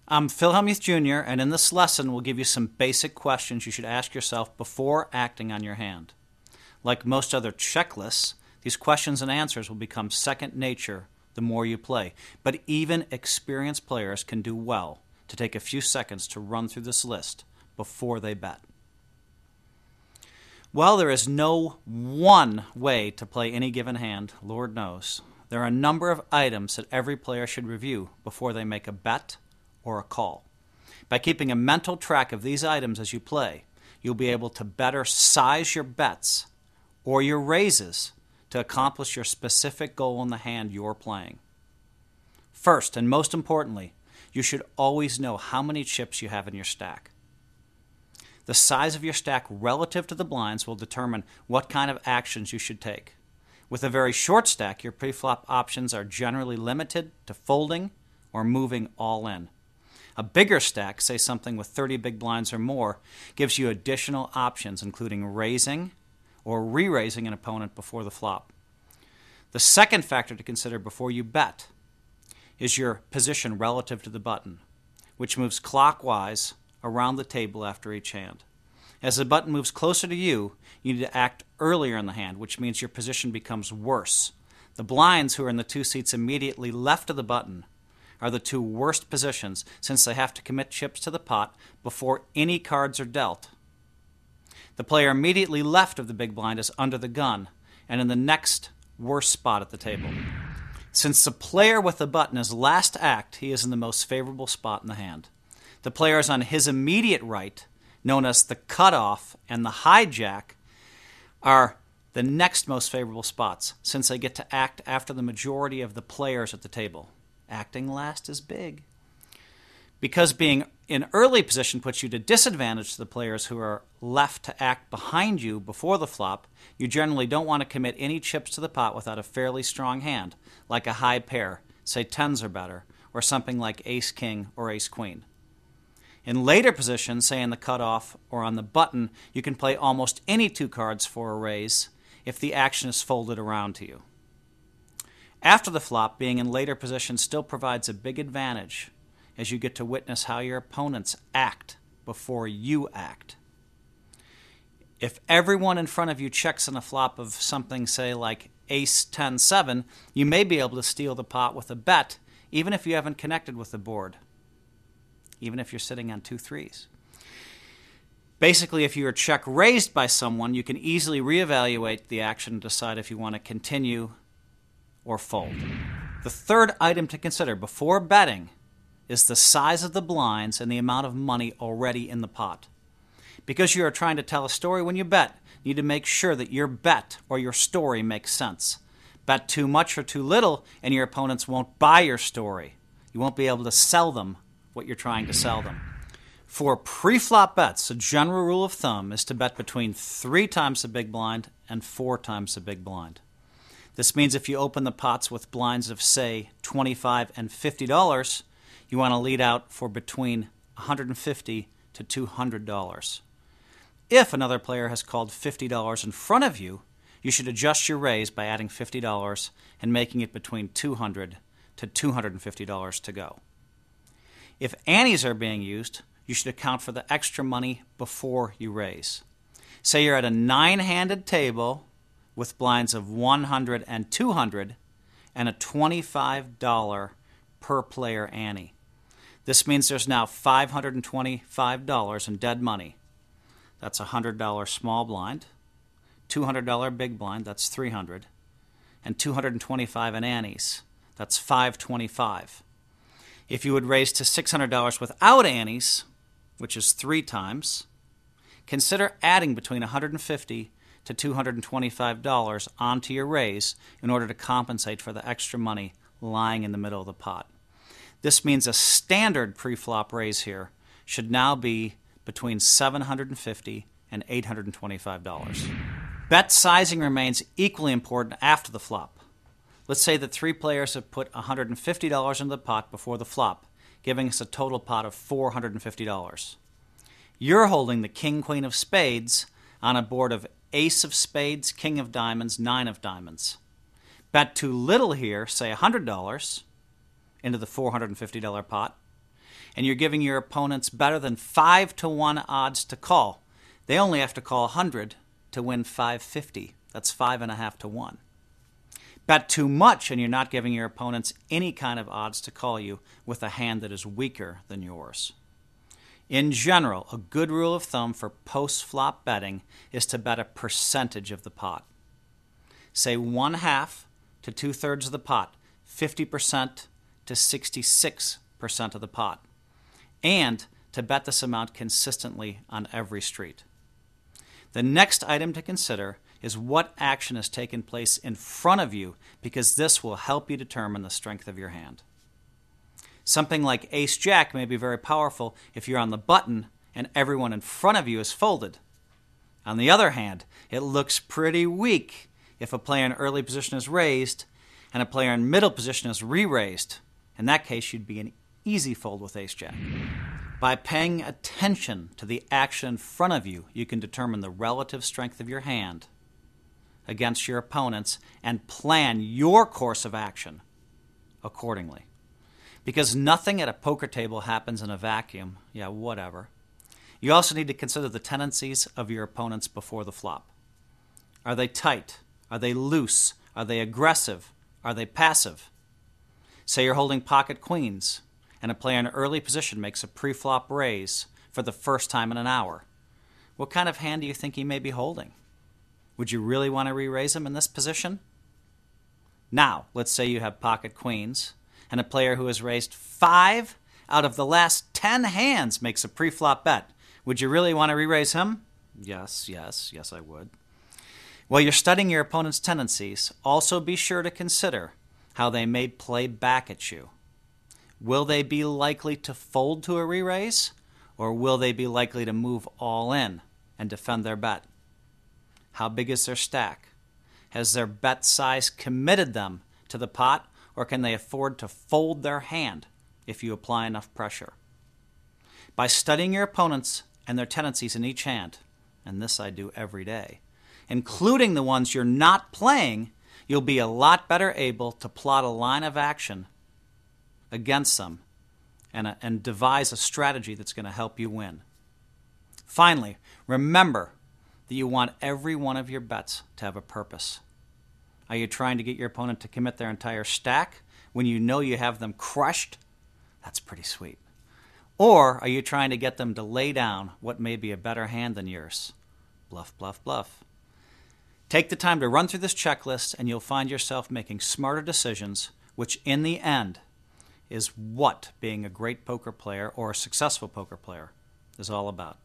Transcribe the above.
I'm Phil Hellmuth Jr., and in this lesson, we'll give you some basic questions you should ask yourself before acting on your hand. Like most other checklists, these questions and answers will become second nature the more you play. But even experienced players can do well to take a few seconds to run through this list before they bet. While there is no one way to play any given hand, Lord knows, there are a number of items that every player should review before they make a bet or a call. By keeping a mental track of these items as you play, you'll be able to better size your bets or your raises to accomplish your specific goal in the hand you're playing. First, and most importantly, you should always know how many chips you have in your stack. The size of your stack relative to the blinds will determine what kind of actions you should take. With a very short stack, your pre-flop options are generally limited to folding or moving all in. A bigger stack, say something with 30 big blinds or more, gives you additional options, including raising or re-raising an opponent before the flop. The second factor to consider before you bet is your position relative to the button, which moves clockwise around the table after each hand. As the button moves closer to you, you need to act earlier in the hand, which means your position becomes worse. The blinds, who are in the two seats immediately left of the button, are the two worst positions since they have to commit chips to the pot before any cards are dealt. The player immediately left of the big blind is under the gun and in the next worst spot at the table. Since the player with the button is last to act, he is in the most favorable spot in the hand. The players on his immediate right, known as the cutoff and the hijack, are the next most favorable spots since they get to act after the majority of the players at the table. Acting last is big. Because being in early position puts you to disadvantage to the players who are left to act behind you before the flop, you generally don't want to commit any chips to the pot without a fairly strong hand, like a high pair, say tens or better, or something like ace-king or ace-queen. In later positions, say in the cutoff or on the button, you can play almost any two cards for a raise if the action is folded around to you. After the flop, being in later position still provides a big advantage as you get to witness how your opponents act before you act. If everyone in front of you checks on a flop of something, say like ace-10-7, you may be able to steal the pot with a bet, even if you haven't connected with the board, even if you're sitting on 2 threes. Basically, if you are check raised by someone, you can easily reevaluate the action and decide if you want to continue or fold. The third item to consider before betting is the size of the blinds and the amount of money already in the pot. Because you are trying to tell a story when you bet, you need to make sure that your bet or your story makes sense. Bet too much or too little, and your opponents won't buy your story. You won't be able to sell them what you're trying to sell them. For pre-flop bets, a general rule of thumb is to bet between 3 times the big blind and 4 times the big blind. This means if you open the pots with blinds of, say, $25 and $50, you want to lead out for between $150 to $200. If another player has called $50 in front of you, you should adjust your raise by adding $50 and making it between $200 to $250 to go. If antes are being used, you should account for the extra money before you raise. Say you're at a 9-handed table with blinds of 100 and 200 and a $25 per player ante. This means there's now $525 in dead money. That's a $100 small blind, $200 big blind, that's $300, and $225 in antes, that's $525. If you would raise to $600 without antes, which is 3 times, consider adding between $150 to $225 onto your raise in order to compensate for the extra money lying in the middle of the pot. This means a standard pre-flop raise here should now be between $750 and $825. Bet sizing remains equally important after the flop. Let's say that 3 players have put $150 into the pot before the flop, giving us a total pot of $450. You're holding the king-queen of spades on a board of ace of spades, king of diamonds, 9 of diamonds. Bet too little here, say $100, into the $450 pot, and you're giving your opponents better than 5-to-1 odds to call, they only have to call 100 to win 550. That's 5.5 to 1. Bet too much and you're not giving your opponents any kind of odds to call you with a hand that is weaker than yours. In general, a good rule of thumb for post-flop betting is to bet a percentage of the pot. Say 1/2 to 2/3 of the pot, 50% to 66% of the pot, and to bet this amount consistently on every street. The next item to consider is what action has taken place in front of you, because this will help you determine the strength of your hand. Something like ace-jack may be very powerful if you're on the button and everyone in front of you is folded. On the other hand, it looks pretty weak if a player in early position is raised and a player in middle position is re-raised. In that case, you'd be an easy fold with ace-jack. By paying attention to the action in front of you, you can determine the relative strength of your hand against your opponents and plan your course of action accordingly. Because nothing at a poker table happens in a vacuum, whatever. You also need to consider the tendencies of your opponents before the flop. Are they tight? Are they loose? Are they aggressive? Are they passive? Say you're holding pocket queens, and a player in early position makes a pre-flop raise for the first time in an hour. What kind of hand do you think he may be holding? Would you really want to re-raise him in this position? Now, let's say you have pocket queens, and a player who has raised 5 out of the last 10 hands makes a pre-flop bet. Would you really want to re-raise him? Yes, I would. While you're studying your opponent's tendencies, also be sure to consider how they may play back at you. Will they be likely to fold to a re-raise, or will they be likely to move all in and defend their bet? How big is their stack? Has their bet size committed them to the pot, or can they afford to fold their hand if you apply enough pressure? By studying your opponents and their tendencies in each hand, and this I do every day, including the ones you're not playing, you'll be a lot better able to plot a line of action against them and devise a strategy that's going to help you win. Finally, remember that you want every one of your bets to have a purpose. Are you trying to get your opponent to commit their entire stack when you know you have them crushed? That's pretty sweet. Or are you trying to get them to lay down what may be a better hand than yours? Bluff, bluff, bluff. Take the time to run through this checklist and you'll find yourself making smarter decisions, which in the end is what being a great poker player or a successful poker player is all about.